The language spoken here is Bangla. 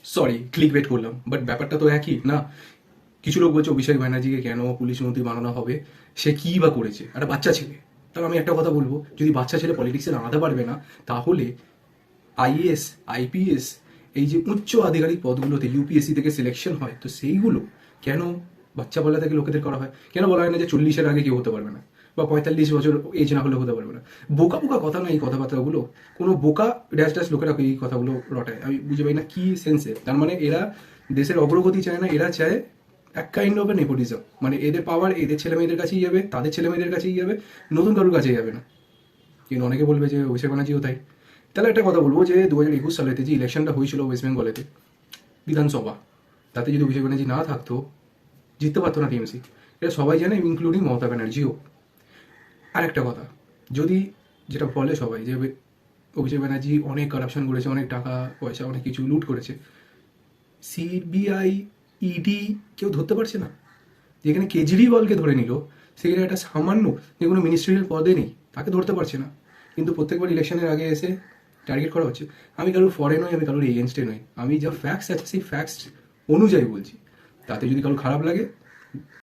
সরি ক্লিক বেট করলাম, বাট ব্যাপারটা তো একই না। কিছু লোক বলছে অভিষেক ব্যানার্জিকে কেন পুলিশ মন্ত্রী বানানো হবে, সে কী বা করেছে, একটা বাচ্চা ছেলে। তাহলে আমি একটা কথা বলবো, যদি বাচ্চা ছেলে পলিটিক্সে দাঁড়াতে পারবে না, তাহলে আইএএস, আইপিএস, এই যে উচ্চ আধিকারিক পদগুলোতে ইউপিএসসি থেকে সিলেকশন হয়, তো সেইগুলো কেন বাচ্চা বলা থেকে লোকেদের করা হয়? কেন বলা হয় না যে 40-এর আগে কেউ হতে পারবে না, বা 45 বছর এজ না হলে হতে পারবে না? বোকা বোকা কথা না এই কথাবার্তাগুলো। কোনো বোকা ড্যাশ ড্যাশ লোকেরা এই কথাগুলো রটায়, আমি বুঝে পাই না কি সেন্সে। তার মানে এরা দেশের অগ্রগতি চায় না, এরা চায় এক কাইন্ড অফ নেপোটিজম। মানে এদের পাওয়ার এদের ছেলে মেয়েদের কাছেই যাবে, তাদের ছেলে মেয়েদের কাছেই যাবে, নতুন কারোর কাছেই যাবে না। কিন্তু অনেকে বলবে যে অভিষেক ব্যানার্জিও তাই। তাহলে একটা কথা বলবো, যে 2021 সালেতে যে ইলেকশনটা হয়েছিল ওয়েস্ট বেঙ্গলেতে বিধানসভা, তাতে যদি অভিষেক ব্যানার্জি না থাকতো, জিততে পারতো না টিএমসি। এটা সবাই জানে, ইনক্লুডিং মমতা ব্যানার্জিও। আর একটা কথা, যদি যেটা বলে সবাই যে অভিষেক ব্যানার্জি অনেক কারাপশন করেছে, অনেক টাকা পয়সা অনেক কিছু লুট করেছে, সিবিআই, ইডি কেউ ধরতে পারছে না। যেখানে কেজরিওয়ালকে ধরে নিল, সেখানে একটা সামান্য যে কোনো মিনিস্ট্রিয়াল পদে নেই, তাকে ধরতে পারছে না। কিন্তু প্রত্যেকবার ইলেকশনের আগে এসে টার্গেট করা হচ্ছে। আমি কারোর ফরে নই, আমি কারোর এগেনস্টে নই, আমি যা ফ্যাক্টস আছে সেই ফ্যাক্টস অনুযায়ী বলছি। তাতে যদি কারোর খারাপ লাগে,